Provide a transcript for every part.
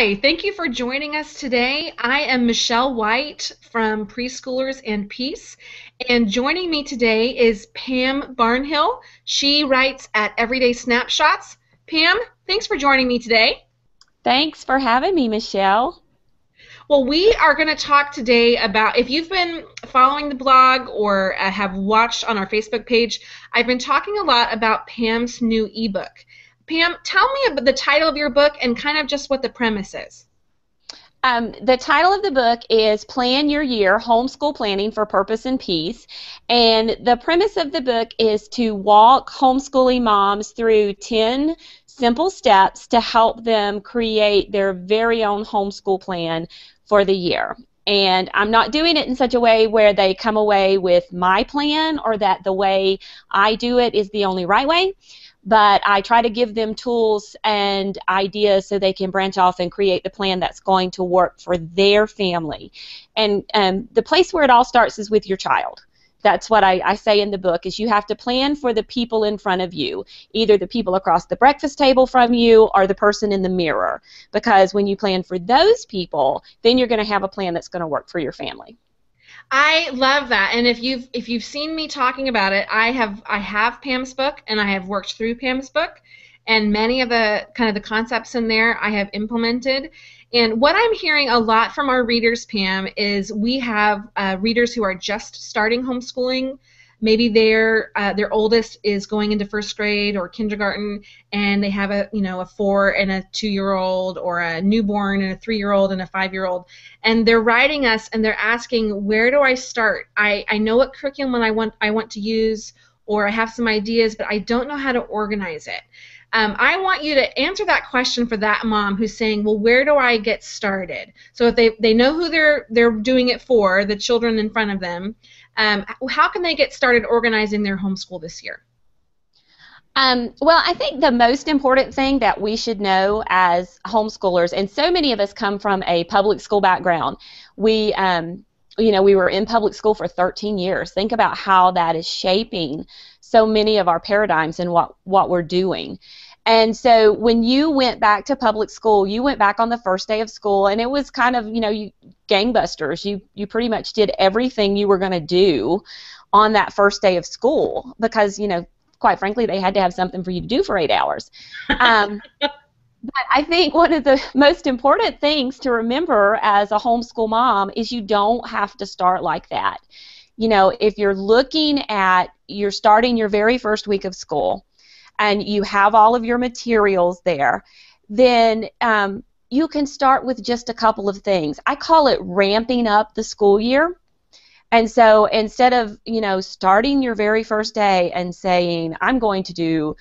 Hi, thank you for joining us today. I am Michelle White from Preschoolers and Peace, and joining me today is Pam Barnhill. She writes at Everyday Snapshots. Pam, thanks for joining me today. Thanks for having me, Michelle. Well, we are going to talk today about if you've been following the blog or have watched on our Facebook page, I've been talking a lot about Pam's new ebook. Pam, tell me about the title of your book and kind of just what the premise is. The title of the book is Plan Your Year, Homeschool Planning for Purpose and Peace. And the premise of the book is to walk homeschooling moms through 10 simple steps to help them create their very own homeschool plan for the year. And I'm not doing it in such a way where they come away with my plan or that the way I do it is the only right way. But I try to give them tools and ideas so they can branch off and create the plan that's going to work for their family. And the place where it all starts is with your child. That's what I say in the book, is you have to plan for the people in front of you, either the people across the breakfast table from you or the person in the mirror. Because when you plan for those people, then you're going to have a plan that's going to work for your family. I love that, and if you've seen me talking about it, I have Pam's book, and I have worked through Pam's book, and many of the kind of the concepts in there I have implemented. And what I'm hearing a lot from our readers, Pam, is we have readers who are just starting homeschooling. Maybe their oldest is going into first grade or kindergarten, and they have a 4 and a 2-year-old, or a newborn and a 3-year-old and a 5-year-old, and they're writing us and they're asking, where do I start? I know what curriculum I want to use, or I have some ideas, but I don't know how to organize it. I want you to answer that question for that mom who's saying, well, where do I get started? So if they know who they're doing it for, the children in front of them, how can they get started organizing their homeschool this year? Well, I think the most important thing that we should know as homeschoolers, and so many of us come from a public school background. We were in public school for 13 years. Think about how that is shaping so many of our paradigms and what we're doing. And so when you went back to public school, you went back on the first day of school, and it was kind of, gangbusters. You pretty much did everything you were going to do on that first day of school because, quite frankly, they had to have something for you to do for 8 hours. But I think one of the most important things to remember as a homeschool mom is you don't have to start like that. If you're starting your very first week of school and you have all of your materials there, then you can start with just a couple of things. I call it ramping up the school year. And so instead of, starting your very first day and saying, I'm going to do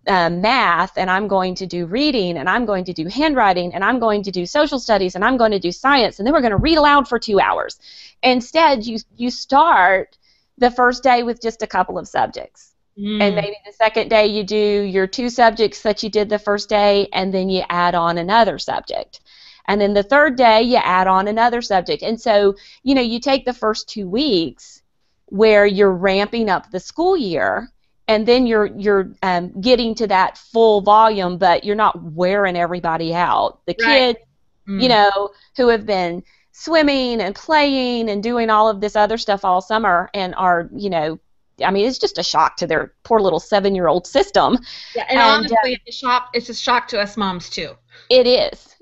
math, and I'm going to do reading, and I'm going to do handwriting, and I'm going to do social studies, and I'm going to do science, and then we're going to read aloud for 2 hours. Instead, you start the first day with just a couple of subjects. And maybe the second day you do your 2 subjects that you did the first day, and then you add on another subject. And then the third day you add on another subject. And so, you take the first 2 weeks where you're ramping up the school year, and then you're getting to that full volume, but you're not wearing everybody out. The kids, who have been swimming and playing and doing all of this other stuff all summer and are, it's just a shock to their poor little 7-year-old system. Yeah, and honestly, it's a shock to us moms too. It is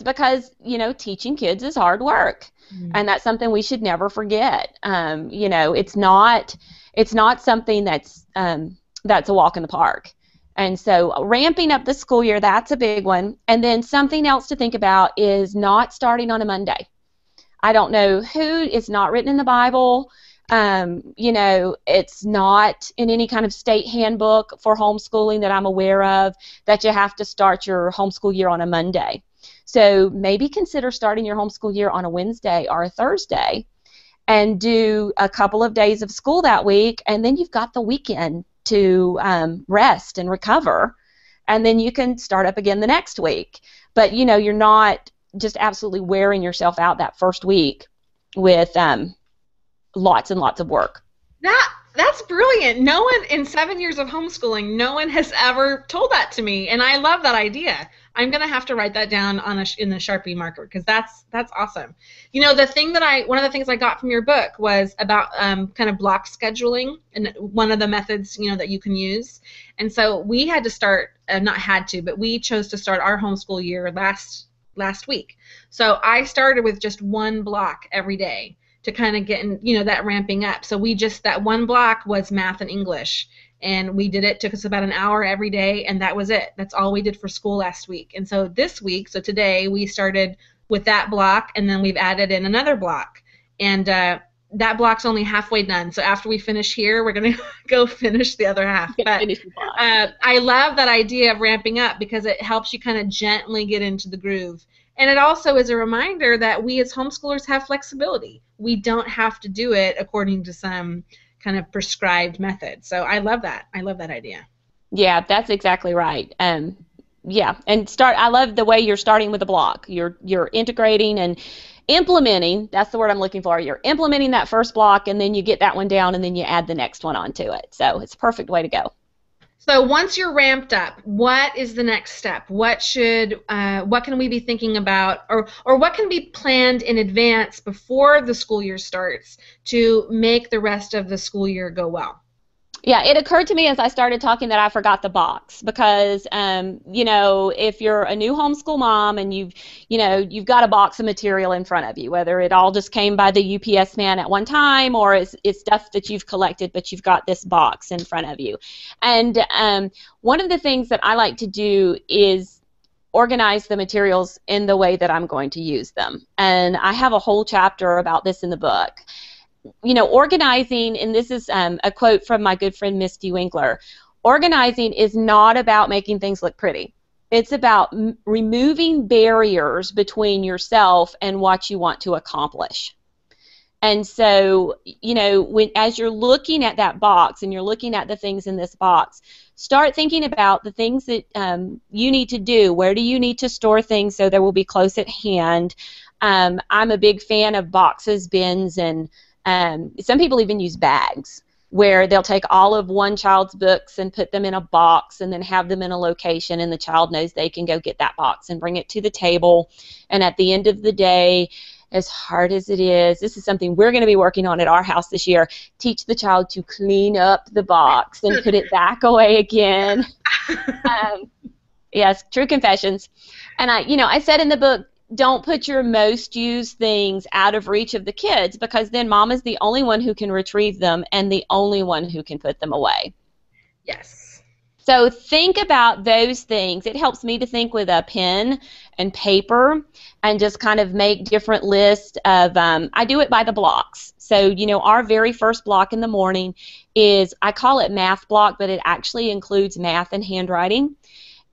because, teaching kids is hard work. And that's something we should never forget. It's not something that's a walk in the park. And so ramping up the school year, that's a big one. And then something else to think about is not starting on a Monday. I don't know it's not written in the Bible. It's not in any kind of state handbook for homeschooling that I'm aware of that you have to start your homeschool year on a Monday. So maybe consider starting your homeschool year on a Wednesday or a Thursday and do a couple of days of school that week, and then you've got the weekend to rest and recover, and then you can start up again the next week. But, you're not just absolutely wearing yourself out that first week with lots and lots of work. That's brilliant. No one in 7 years of homeschooling, no one has ever told that to me, and I love that idea. I'm gonna have to write that down on in the Sharpie marker because that's awesome. You know, one of the things I got from your book was about kind of block scheduling and one of the methods that you can use. And so we had to start, not had to, but we chose to start our homeschool year last week. So I started with just one block every day to kind of get that ramping up. So that one block was math and English, and we did it. Took us about an hour every day, and that was it. That's all we did for school last week. And so this week, so today, we started with that block, and then we've added in another block, and that block's only halfway done. So after we finish here, we're going to go finish the other half. But I love that idea of ramping up because it helps you kind of gently get into the groove. And it also is a reminder that we as homeschoolers have flexibility. We don't have to do it according to some kind of prescribed method. So I love that. I love that idea. Yeah, that's exactly right. Yeah, and I love the way you're starting with a block. You're integrating and implementing. That's the word I'm looking for. You're implementing that first block, and then you get that one down, and then you add the next one onto it. So it's a perfect way to go. So once you're ramped up, what is the next step? What can we be thinking about, or what can be planned in advance before the school year starts to make the rest of the school year go well? Yeah, it occurred to me as I started talking that I forgot the box because, if you're a new homeschool mom and you've got a box of material in front of you, whether it all just came by the UPS man at one time or it's stuff that you've collected, but you've got this box in front of you. And one of the things that I like to do is organize the materials in the way that I'm going to use them. And I have a whole chapter about this in the book. Organizing, and this is a quote from my good friend Misty Winkler, organizing is not about making things look pretty. It's about removing barriers between yourself and what you want to accomplish. And so, as you're looking at that box and you're looking at the things in this box, start thinking about the things that you need to do. Where do you need to store things so they will be close at hand? I'm a big fan of boxes, bins, and some people even use bags where they'll take all of one child's books and put them in a box and then have them in a location, and the child knows they can go get that box and bring it to the table. And at the end of the day, as hard as it is, this is something we're going to be working on at our house this year, teach the child to clean up the box and put it back away again. Yes, true confessions. And I said in the book, don't put your most used things out of reach of the kids, because then mom is the only one who can retrieve them and the only one who can put them away. Yes. So think about those things. It helps me to think with a pen and paper and just kind of make different lists of, I do it by the blocks. So, our very first block in the morning is, I call it math block, but it actually includes math and handwriting.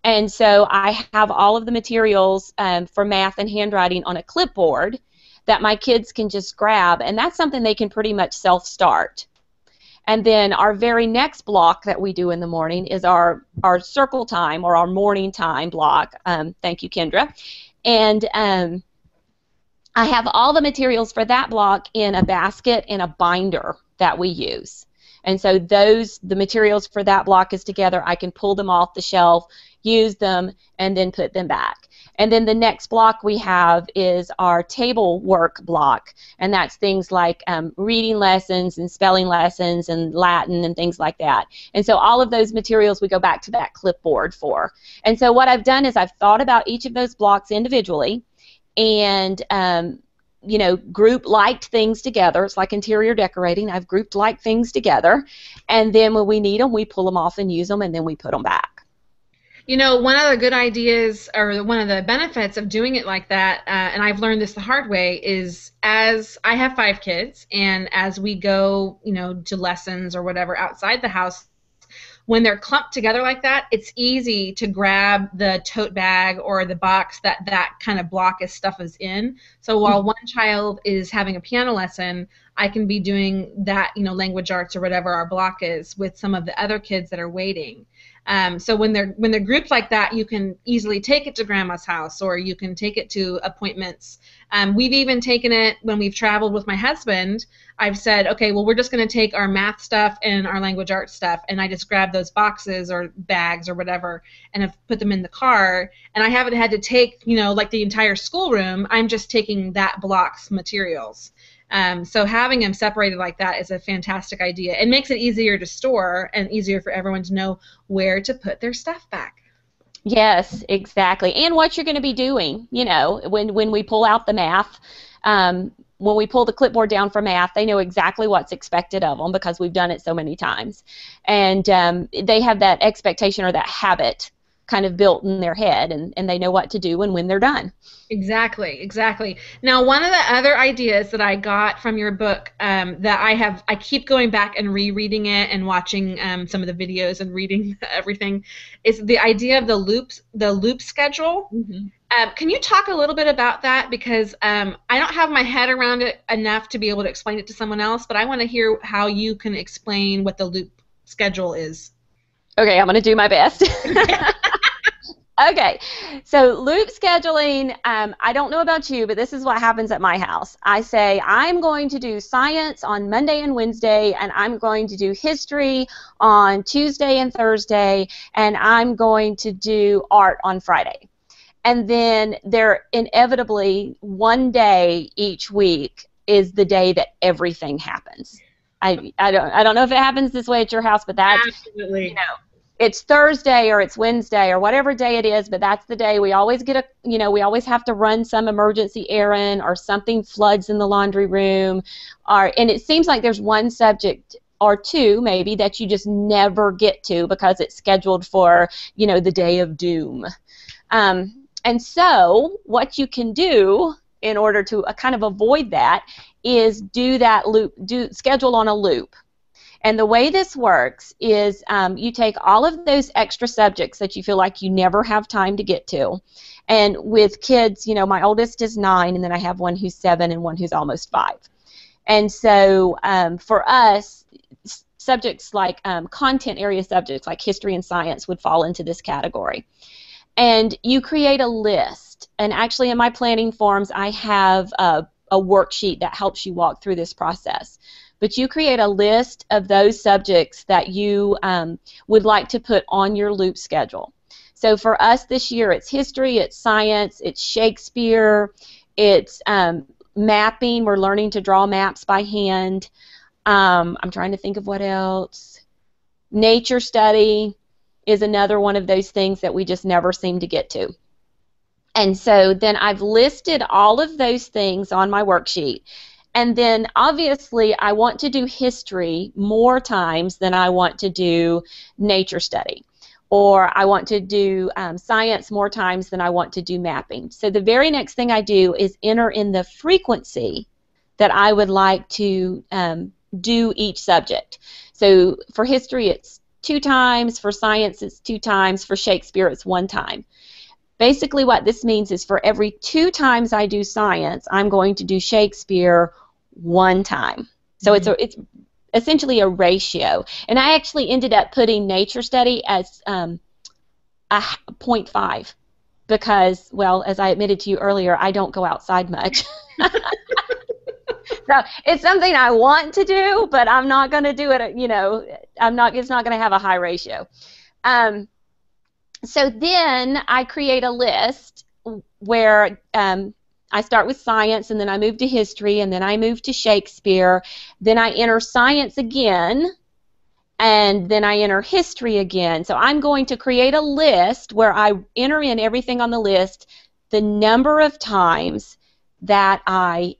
And so I have all of the materials for math and handwriting on a clipboard that my kids can just grab, and that's something they can pretty much self-start. And then our very next block that we do in the morning is our circle time, or our morning time block. Thank you, Kendra. And I have all the materials for that block in a basket and a binder that we use. And so the materials for that block is together. I can pull them off the shelf, use them, and then put them back. And then the next block we have is our table work block, and that's things like reading lessons and spelling lessons and Latin and things like that. And so all of those materials we go back to that clipboard for. And so what I've done is I've thought about each of those blocks individually and group like things together. It's like interior decorating. I've grouped like things together, and then when we need them, we pull them off and use them, and then we put them back. One of the good ideas, or one of the benefits of doing it like that, and I've learned this the hard way, is as I have 5 kids, and as we go, to lessons or whatever outside the house, when they're clumped together like that, it's easy to grab the tote bag or the box that kind of block of stuff is in. So while one child is having a piano lesson, I can be doing that, language arts or whatever our block is with some of the other kids that are waiting. So when they're grouped like that, you can easily take it to grandma's house, or you can take it to appointments. We've even taken it when we've traveled with my husband. I've said, okay, well, we're just going to take our math stuff and our language arts stuff, and I just grab those boxes or bags or whatever and have put them in the car, and I haven't had to take, like the entire schoolroom. I'm just taking that block's materials. So having them separated like that is a fantastic idea. It makes it easier to store and easier for everyone to know where to put their stuff back. Yes, exactly. And what you're going to be doing, when we pull out the math, when we pull the clipboard down for math, they know exactly what's expected of them because we've done it so many times. And they have that expectation or that habit kind of built in their head, and they know what to do and when they're done. Exactly. Now, one of the other ideas that I got from your book that I keep going back and rereading it and watching some of the videos and reading everything, is the idea of the loop schedule. Mm-hmm. Can you talk a little bit about that? Because I don't have my head around it enough to be able to explain it to someone else, but I want to hear how you can explain what the loop schedule is. Okay, I'm going to do my best. Okay, so loop scheduling, I don't know about you, but this is what happens at my house. I say, I'm going to do science on Monday and Wednesday, and I'm going to do history on Tuesday and Thursday, and I'm going to do art on Friday. And then there inevitably one day each week is the day that everything happens. I don't know if it happens this way at your house, but that's, absolutely. It's Thursday or it's Wednesday or whatever day it is, but that's the day we always get we always have to run some emergency errand, or something floods in the laundry room, and it seems like there's one subject or two maybe that you just never get to because it's scheduled for, the day of doom. And so what you can do in order to kind of avoid that is do that schedule on a loop. And the way this works is you take all of those extra subjects that you feel like you never have time to get to. And with kids, my oldest is 9, and then I have one who's 7 and one who's almost 5. And so for us, subjects like content area subjects like history and science would fall into this category. And you create a list. And actually in my planning forms, I have a worksheet that helps you walk through this process. But you create a list of those subjects that you would like to put on your loop schedule. So for us this year, it's history, it's science, it's Shakespeare, it's mapping. We're learning to draw maps by hand. I'm trying to think of what else. Nature study is another one of those things that we just never seem to get to. And so then I've listed all of those things on my worksheet. And then, obviously, I want to do history more times than I want to do nature study. Or I want to do science more times than I want to do mapping. So the very next thing I do is enter in the frequency that I would like to do each subject. So for history, it's 2 times. For science, it's 2 times. For Shakespeare, it's 1 time. Basically, what this means is for every 2 times I do science, I'm going to do Shakespeare 1 time. So it's essentially a ratio. And I actually ended up putting nature study as a 0.5 because, well, as I admitted to you earlier, I don't go outside much. So it's something I want to do, but I'm not going to do it, it's not going to have a high ratio. So then I create a list where I start with science, and then I move to history, and then I move to Shakespeare. Then I enter science again, and then I enter history again. So I'm going to create a list where I enter in everything on the list, the number of times that I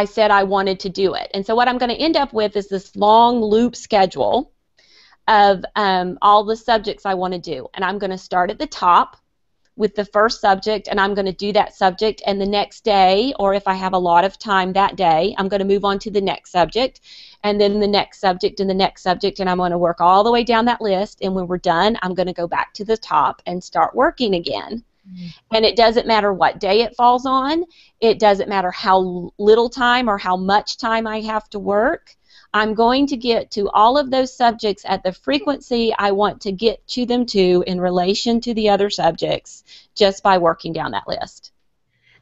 said I wanted to do it. And so what I'm going to end up with is this long loop schedule of all the subjects I want to do. And I'm going to start at the top with the first subject, and I'm going to do that subject, and the next day, or if I have a lot of time that day, I'm going to move on to the next subject, and then the next subject, and the next subject, and I'm going to work all the way down that list, and when we're done, I'm going to go back to the top and start working again. Mm-hmm. And it doesn't matter what day it falls on. It doesn't matter how little time or how much time I have to work. I'm going to get to all of those subjects at the frequency I want to get to them to in relation to the other subjects just by working down that list.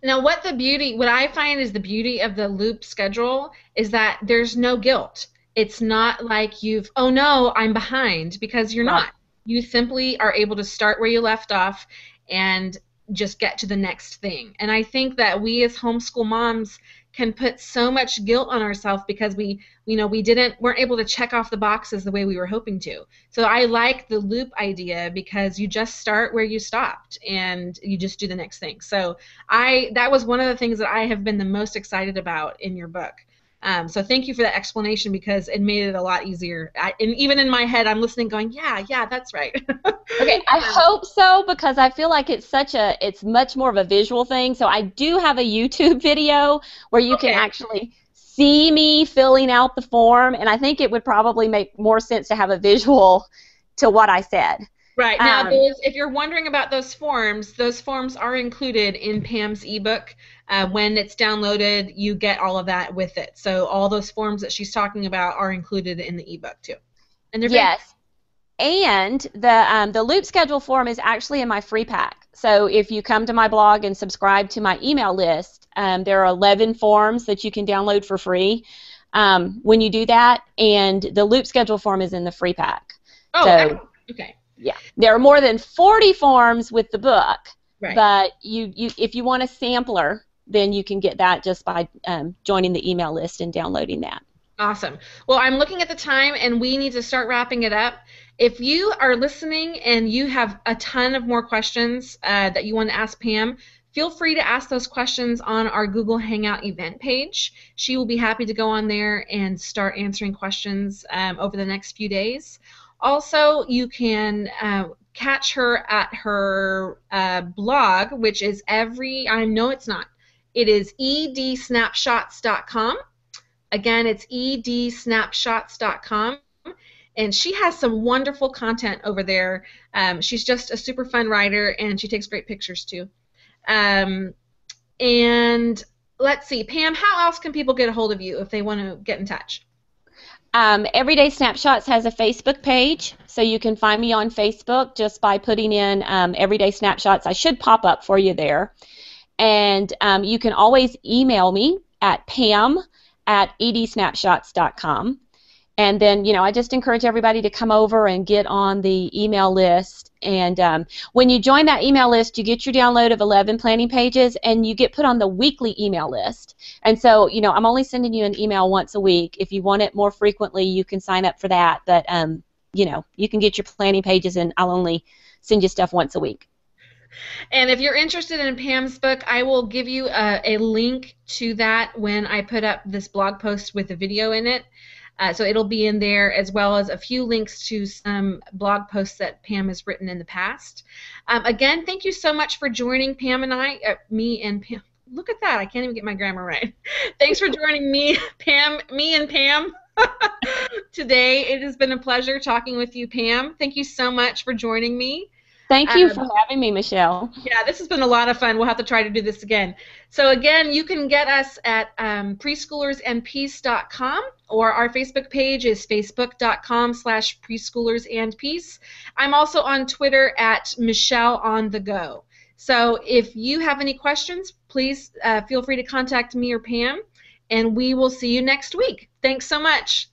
Now, what I find is the beauty of the loop schedule is that there's no guilt. It's not like oh no, I'm behind, because you're Right. not. You simply are able to start where you left off and just get to the next thing. And I think that we as homeschool moms can put so much guilt on ourselves because we weren't able to check off the boxes the way we were hoping to. So I like the loop idea because you just start where you stopped and you just do the next thing. So that was one of the things that I have been the most excited about in your book. So thank you for that explanation because it made it a lot easier. And even in my head, I'm listening going, yeah, that's right. Okay, I hope so, because I feel like it's much more of a visual thing. So I do have a YouTube video where you can actually see me filling out the form, and I think it would probably make more sense to have a visual to what I said. Right. Now, if you're wondering about those forms are included in Pam's ebook. When it's downloaded, you get all of that with it. So all those forms that she's talking about are included in the ebook too. And they're yes. And the loop schedule form is actually in my free pack. So if you come to my blog and subscribe to my email list, there are 11 forms that you can download for free when you do that, and the loop schedule form is in the free pack. Oh, so, okay. Yeah, there are more than 40 forms with the book, right. But if you want a sampler, then you can get that just by joining the email list and downloading that. Awesome. Well, I'm looking at the time, and we need to start wrapping it up. If you are listening and you have a ton of more questions that you want to ask Pam, feel free to ask those questions on our Google Hangout event page. She will be happy to go on there and start answering questions over the next few days. Also, you can catch her at her blog, which is it is edsnapshots.com. Again, it's edsnapshots.com. And she has some wonderful content over there. She's just a super fun writer, and she takes great pictures too. And let's see, Pam, how else can people get a hold of you if they want to get in touch? Everyday Snapshots has a Facebook page, so you can find me on Facebook just by putting in Everyday Snapshots. I should pop up for you there. And you can always email me at pam@edsnapshots.com. And then, I just encourage everybody to come over and get on the email list. And when you join that email list, you get your download of 11 planning pages, and you get put on the weekly email list. And so, I'm only sending you an email once a week. If you want it more frequently, you can sign up for that. But, you can get your planning pages, and I'll only send you stuff once a week. And if you're interested in Pam's book, I will give you a link to that when I put up this blog post with the video in it. So it'll be in there, as well as a few links to some blog posts that Pam has written in the past. Again, thank you so much for joining Pam and me and Pam. Look at that, I can't even get my grammar right. Thanks for joining me and Pam today. It has been a pleasure talking with you, Pam. Thank you so much for joining me. Thank you for having me, Michelle. Yeah, this has been a lot of fun. We'll have to try to do this again. So again, you can get us at preschoolersandpeace.com, or our Facebook page is facebook.com/preschoolersandpeace. I'm also on Twitter at MichelleOnTheGo. So if you have any questions, please feel free to contact me or Pam, and we will see you next week. Thanks so much.